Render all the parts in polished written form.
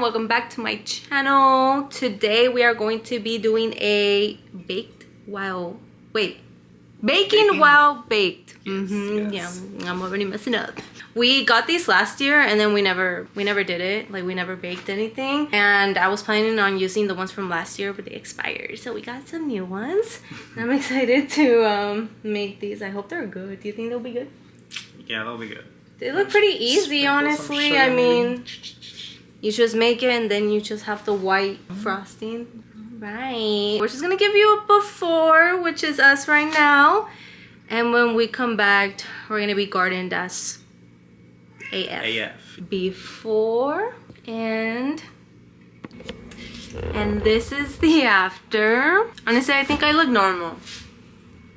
welcome back to my channel. Today we are going to be doing a baking while baked. Yes. Yeah, I'm already messing up. We got these last year and then we never did it. Like we never baked anything. And I was planning on using the ones from last year, but they expired. So we got some new ones. I'm excited to make these. I hope they're good. Do you think they'll be good? Yeah, they'll be good. They look pretty easy, honestly. I mean, you just make it and then you just have the white frosting. Right. We're just gonna give you a before, which is us right now. And when we come back, we're gonna be gardened as AF. Before and this is the after. Honestly, I think I look normal.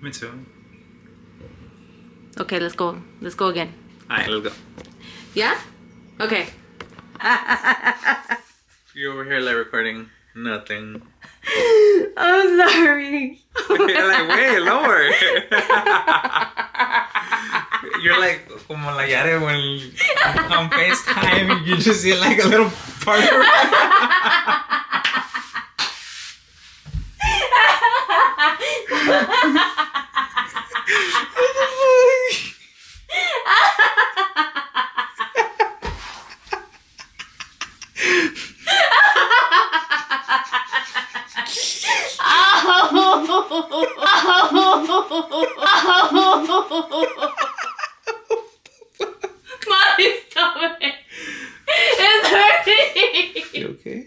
Me too. Okay, let's go. Let's go again. Alright, let's go. Yeah? Okay. You're over here like recording nothing. I'm sorry. You're like, way lower. You're like, como la Yare when on FaceTime, you just see like a little part of Mommy, stop it. It's hurting. You okay?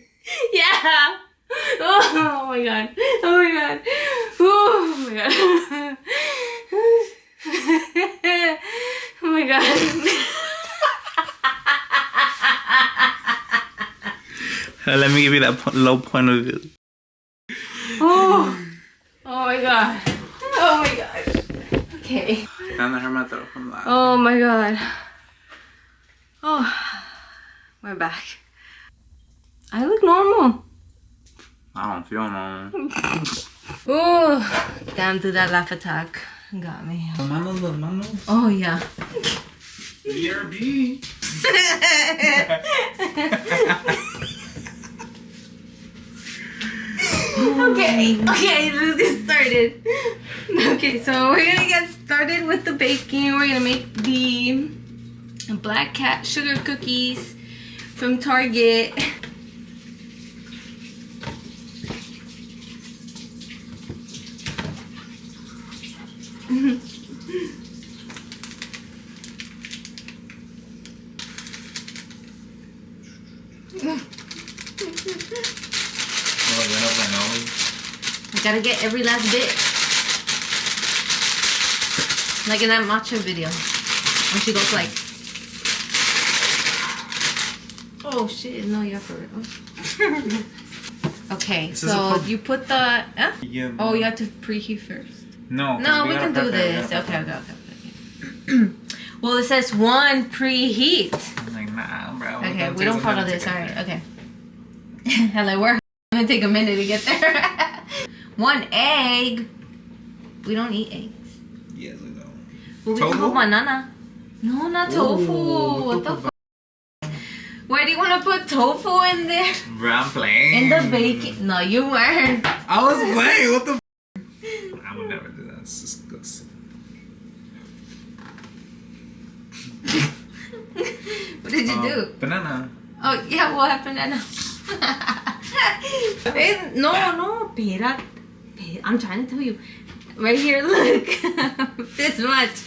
Yeah. Oh my god. Oh my god. Oh my god. Oh my god. Let me give you that low point of view. Oh. Oh my god. Oh my god. Okay. Oh my god. Oh, we're back. I look normal. I don't feel normal. Oh, damn, dude, that laugh attack got me. Los manos. Oh yeah. BRB. Okay, let's get started. Okay, so we're gonna get started with the baking. We're gonna make the Black Cat sugar cookies from Target. I gotta get every last bit. Like in that matcha video. When she goes like, oh shit, no, you're for real. Okay, so you put the, Yeah, oh, you have to preheat first. No, we can do this. Okay. Well, it says 1 preheat. I'm like, nah, bro. Okay, we don't follow this. Alright, okay. I'm like, we're gonna take a minute to get there. 1 egg. We don't eat eggs. Yes, we don't. Well, we can put banana. No, not tofu. What the fuck? Why do you want to put tofu in there? Bro, I'm playing. In the bacon. No, you weren't. I was playing. What the I would never do that. It's disgusting. What did you do? Banana. Oh, yeah, what happened? No, espera. I'm trying to tell you. Right here, look. This much.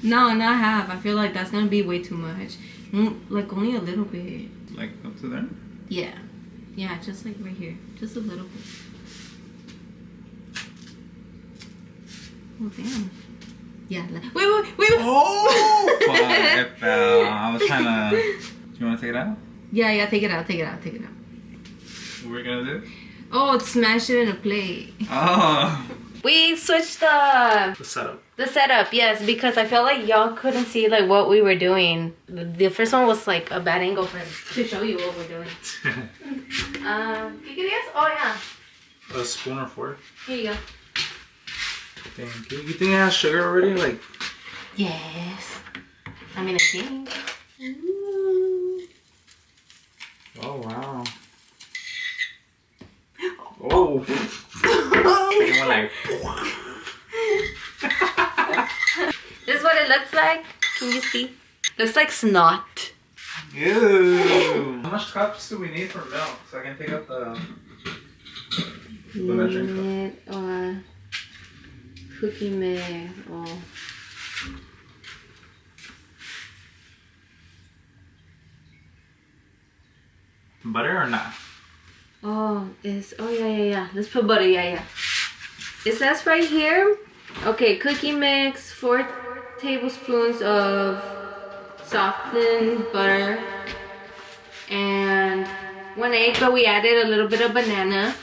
No, not half. I feel like that's going to be way too much. Like only a little bit. Like up to there? Yeah. Yeah, just like right here. Just a little bit. Oh, damn. Yeah. Wait. Oh! Fuck, it fell. I was trying to... Do you want to take it out? Yeah, take it out. What we're going to do? Oh, smash it in a plate. Oh. We switched the setup. The setup, yes, because I felt like y'all couldn't see like what we were doing. The first one was like a bad angle to show you what we're doing. ¿Qué querías? Oh, yeah. A spoon or fork? Here you go. Dang, you think it has sugar already? Like. Yes. I mean, I think. Oh, wow. like. This is what it looks like. Can you see? Looks like snot. Ew. How much cups do we need for milk so I can pick up the measuring cup? Or cookie mix or Butter or not? oh yeah. Let's put butter, yeah. It says right here, okay, cookie mix, 4 tablespoons of softened butter and 1 egg, but we added a little bit of banana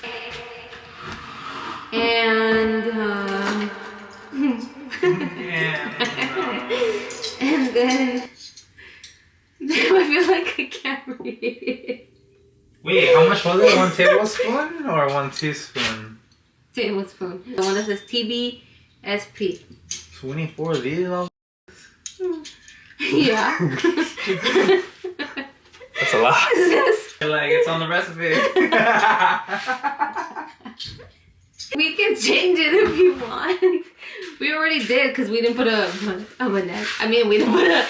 and and then I feel like I can't read. Wait, how much was it? 1 tablespoon or 1 teaspoon? Tablespoon. The one that says TBSP. So we need 4 of these? Yeah. That's a lot. Like, it's on the recipe. We can change it if you want. We already did because we didn't put a banana. I mean, we didn't put a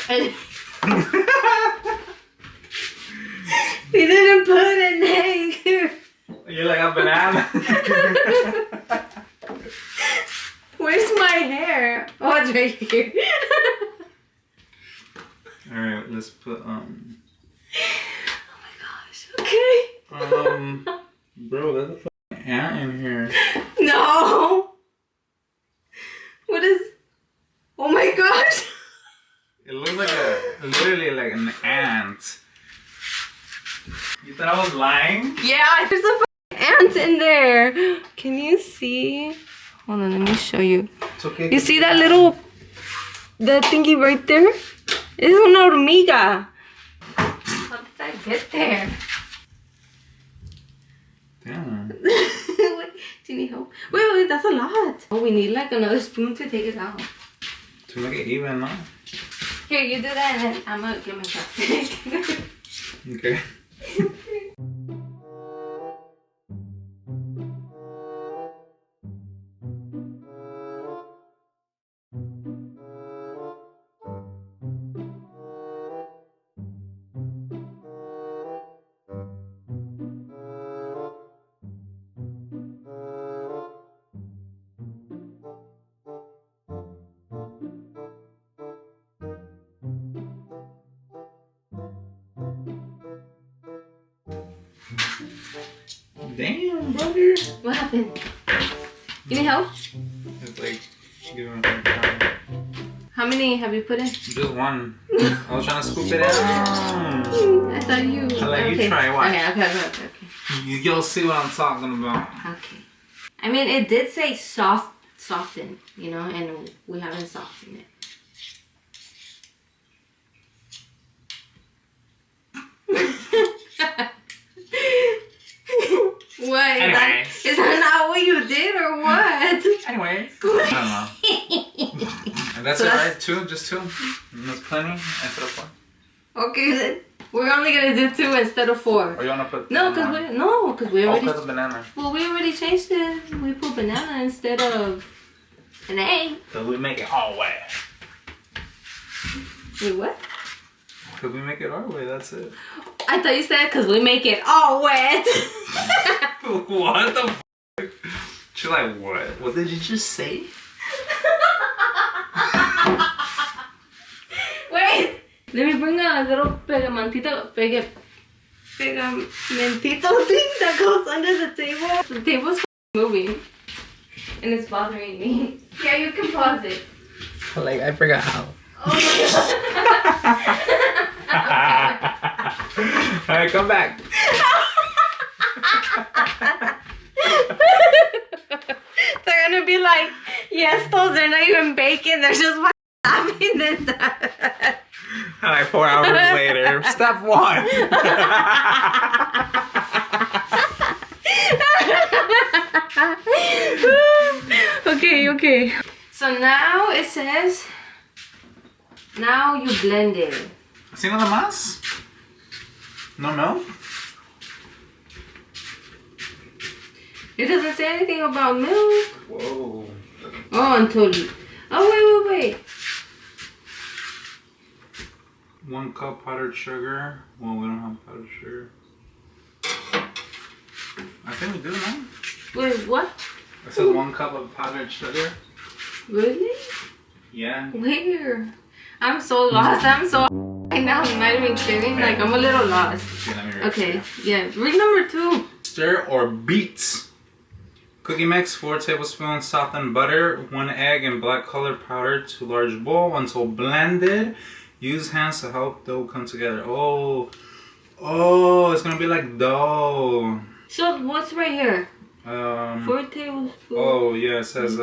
we didn't put an egg. You like a banana? Where's my hair? Oh, it's right here. Alright, let's put, Oh my gosh, okay. Bro, there's a fucking ant in here. No. What is... Oh my gosh. It looks like literally like an ant. You thought I was lying? Yeah, there's a ant in there. Can you see? Hold on, let me show you. It's okay. You see that little, that thingy right there? It's una hormiga. How did I get there? Damn. Wait, do you need help? Wait, that's a lot. Oh, we need like another spoon to take it out. To make it even, no? Here, you do that and then I'm gonna get my chopstick. Okay. Damn, brother. What happened? You need help? It's like giving me some time. How many have you put in? Just 1. I was trying to scoop it out. I thought you... I'll let you try. Watch. Okay. You'll see what I'm talking about. Okay. I mean, it did say soften, you know, and we haven't softened it. What? Anyways. Is that not what you did or what? Anyways. I don't know. And that's So it, that's- right? 2? Just 2? And that's plenty instead of 4? Okay, then. We're only gonna do 2 instead of 4. Or you wanna put No, because we already... because of banana. Well, we already changed it. We put banana instead of an egg. Because we make it our way. Wait, what? Because we make it our way, that's it. I thought you said because we make it all wet. What the f***? She's like, what? What did you just say? Wait. Let me bring a little pegamentito thing that goes under the table. The table's moving. And it's bothering me. Yeah, you can pause it. Like, I forgot how. Oh my god. Alright, come back. They're gonna be like, yes, those are not even bacon, they're just laughing at that. Like 4 hours later, step 1. Okay. So now it says, now you blend it. ¿Así nada más? No milk? It doesn't say anything about milk. Whoa. Oh, until... Oh, wait. 1 cup powdered sugar. Well, we don't have powdered sugar. I think we do, no? Wait, what? It says 1 cup of powdered sugar. Really? Yeah. Where? I'm so lost. I'm so... Right now, I'm not even kidding. Like, I'm a little lost. Okay, yeah. Read number 2. Stir or beat. Cookie mix, 4 tablespoons softened butter, 1 egg and black colored powder to large bowl until blended. Use hands to help dough come together. Oh, it's gonna be like dough. So what's right here? 4 tablespoons. Oh yeah, it says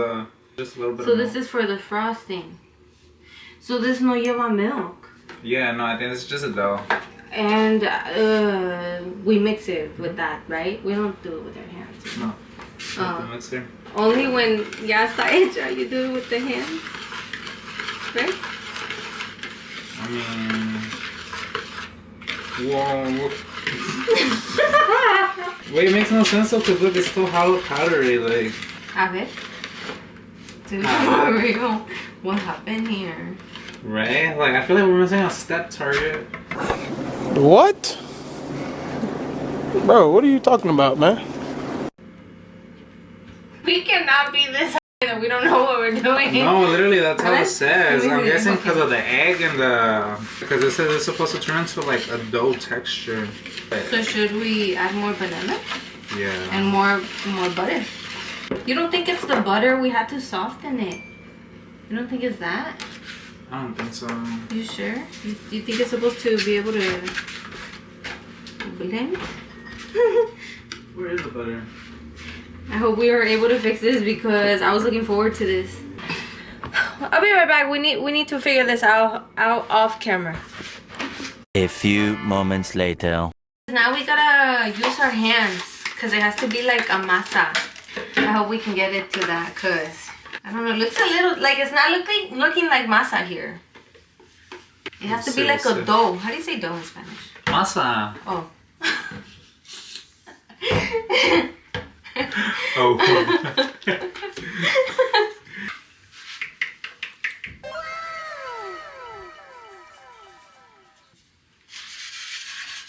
just a little bit. So of this milk. is for the frosting. So this no lleva milk. Yeah, no, I think it's just a dough. And we mix it with that, right? We don't do it with our hands. No. The mixer. Only when ya está hecha, you do it with the hands, right? I mean, whoa. Wait, it makes no sense though, because look, it's still hollow powdery, like. A ver. For real. What happened here? Right? Like, I feel like we're missing a step target. What? Bro, what are you talking about, man? We cannot be this that we don't know what we're doing. No, literally, that's how it says. I'm guessing Okay. because of the egg and the... Because it says it's supposed to turn into like a dough texture. So should we add more banana? Yeah. And more butter? You don't think it's the butter? We had to soften it. You don't think it's that? I don't think so. You sure? You think it's supposed to be able to blend? Where is the butter? I hope we are able to fix this because I was looking forward to this. I'll be right back. We need to figure this out off camera. A few moments later. Now we gotta use our hands because it has to be like a masa. I hope we can get it to that because I don't know. It looks a little like it's not looking like masa here. It has to be like a dough. How do you say dough in Spanish? Masa. Oh. Oh.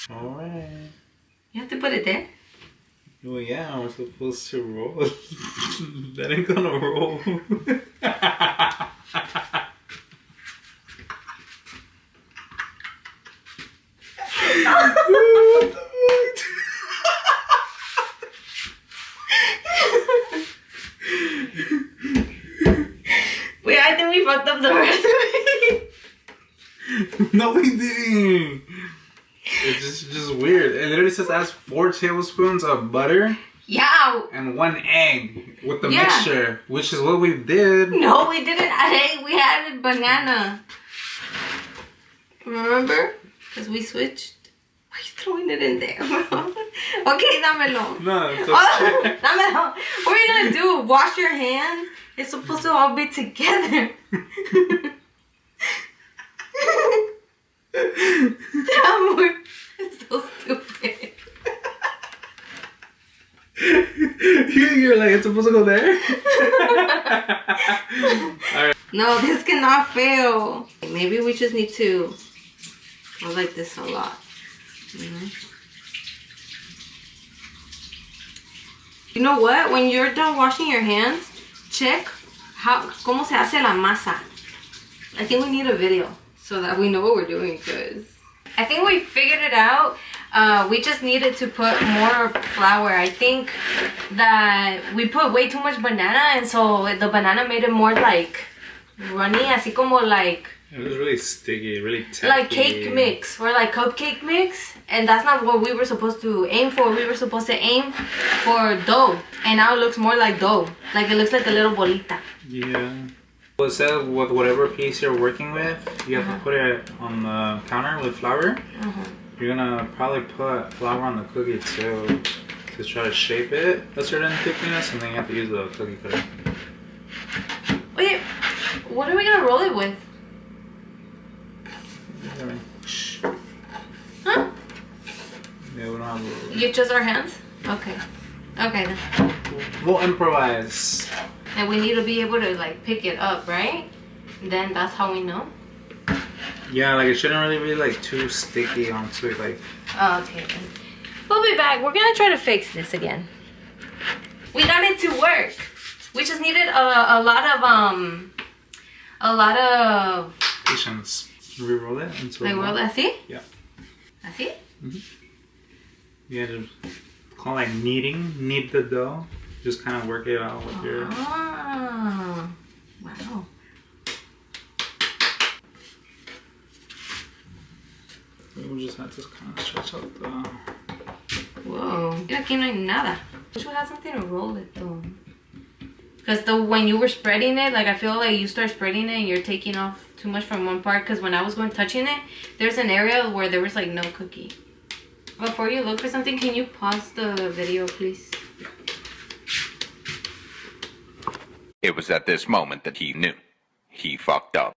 Alright. You have to put it there? Well, yeah, we're supposed to roll. That ain't gonna roll. Wait, I think we fucked up the recipe. No, we didn't. It's just weird. It literally says add 4 tablespoons of butter. Yeah. And 1 egg with the mixture, which is what we did. No, we didn't add egg. We added banana. Remember? Because we switched. Why are you throwing it in there, bro? Okay, dámelo. No, it's okay. Oh, dámelo. What are you going to do? Wash your hands? It's supposed to all be together. Damn, we're so stupid. You're like, it's supposed to go there? Alright. No, this cannot fail. Maybe we just need to go like this a lot. You know what? When you're done washing your hands, check cómo se hace la masa. I think we need a video so that we know what we're doing because I think we figured it out. We just needed to put more flour. I think that we put way too much banana and so the banana made it more like runny, así como like it was really sticky, really tacky. like cake mix or like cupcake mix, and that's not what we were supposed to aim for. We were supposed to aim for dough, and now it looks more like dough. Like it looks like a little bolita. Yeah. Well, it says with whatever piece you're working with, you have to put it on the counter with flour. You're gonna probably put flour on the cookie too to try to shape it a certain thickness, and then you have to use the cookie cutter. Wait, what are we gonna roll it with? Huh? Yeah, we don't have a... You just our hands? Okay. Okay then. We'll improvise. And we need to be able to like pick it up, right? Then that's how we know. Yeah, like it shouldn't really be like too sticky onto it, like. Okay. We'll be back. We're gonna try to fix this again. We got it to work. We just needed a lot of Patience. Re-roll it into like roll that. See? Yeah. Así? You had to call it like kneading. Knead the dough. Just kind of work it out with your. Ah, wow. We'll just have to kind of stretch out the. Whoa. Aquí no hay nada. You should have something to roll it though. Because when you were spreading it, like I feel like you start spreading it and you're taking off too much from one part. Because when I was touching it, there's an area where there was like no cookie. Before you look for something, can you pause the video, please? It was at this moment that he knew. He fucked up.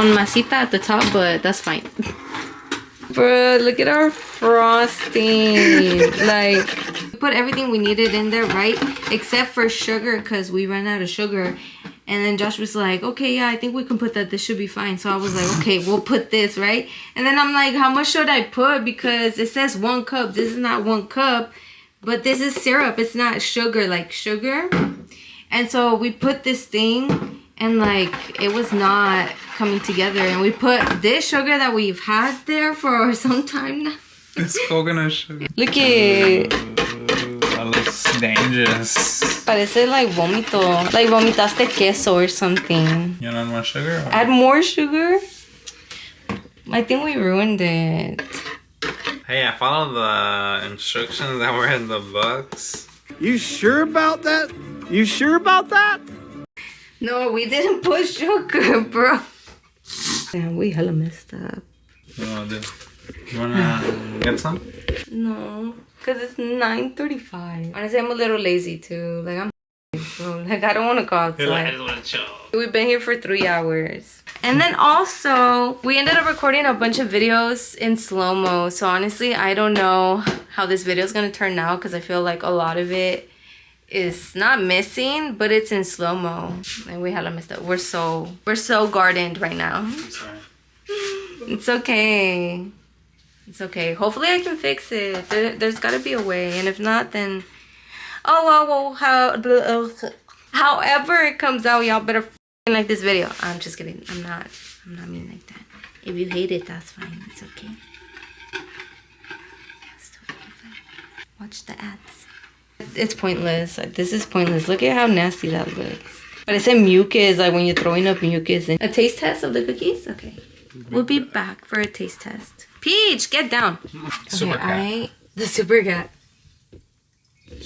Con masita at the top, but that's fine. Bro, look at our frosting. Like, we put everything we needed in there, right? Except for sugar, because we ran out of sugar. And then Josh was like, okay, yeah, I think we can put that. This should be fine. So I was like, okay, we'll put this, right? And then I'm like, how much should I put? Because it says 1 cup. This is not 1 cup. But this is syrup. It's not sugar, like sugar. And so we put this thing. And like, it was not coming together. And we put this sugar that we've had there for some time now. It's coconut sugar. Look at That looks dangerous. Parece like vomito. Like vomitaste queso or something. You want more sugar? Or? Add more sugar? I think we ruined it. Hey, I followed the instructions that were in the books. You sure about that? You sure about that? No, we didn't put sugar, bro. Damn, we hella messed up. What do you want to do? You want to get some? No, because it's 9:35. Honestly, I'm a little lazy too. Like, I'm bro. Like, I don't want to go outside. I just want to chill. We've been here for 3 hours. And then also, we ended up recording a bunch of videos in slow-mo. So honestly, I don't know how this video is going to turn out because I feel like a lot of it is not missing, but it's in slow-mo. And we hella messed up. We're so gardened right now. I'm sorry. It's okay. It's okay. Hopefully I can fix it. There's got to be a way. And if not, then Oh, well, however it comes out, y'all better like this video. I'm just kidding. I'm not mean like that. If you hate it, that's fine. It's okay. That's totally fine. Watch the ads. It's pointless. This is pointless. Look at how nasty that looks. But it's a mucus, like when you're throwing up mucus. A taste test of the cookies? Okay. We'll be back for a taste test. Peach, get down. Super cat. The super cat.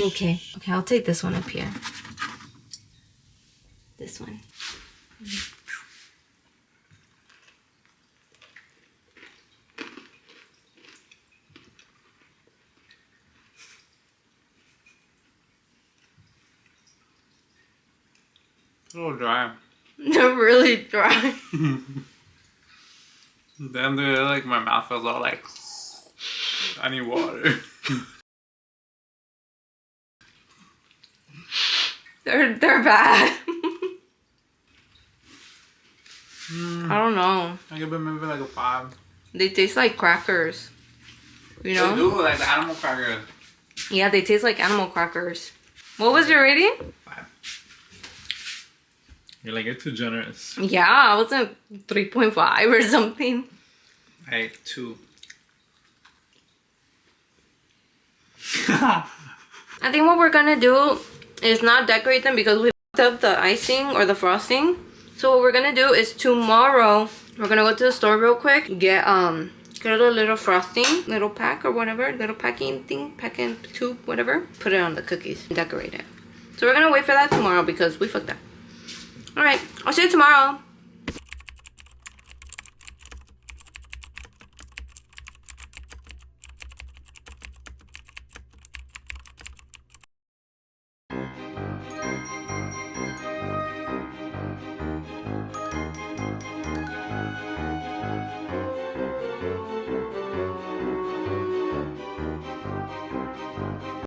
Okay. Okay, I'll take this one up here. This one. A little dry. They're really dry. Then like my mouth feels all like I need water. They're bad. I don't know. I give it maybe like a 5. They taste like crackers. You know? They do, like the animal crackers. Yeah, they taste like animal crackers. What was your rating? 5. You're like, you're too generous. Yeah, I was at 3.5 or something. I 2. I think what we're gonna do is not decorate them because we fucked up the icing or the frosting. So what we're gonna do is tomorrow we're gonna go to the store real quick, get a little frosting, little pack or whatever, little packing thing, packing tube, whatever. Put it on the cookies, decorate it. So we're gonna wait for that tomorrow because we fucked up. All right, I'll see you tomorrow.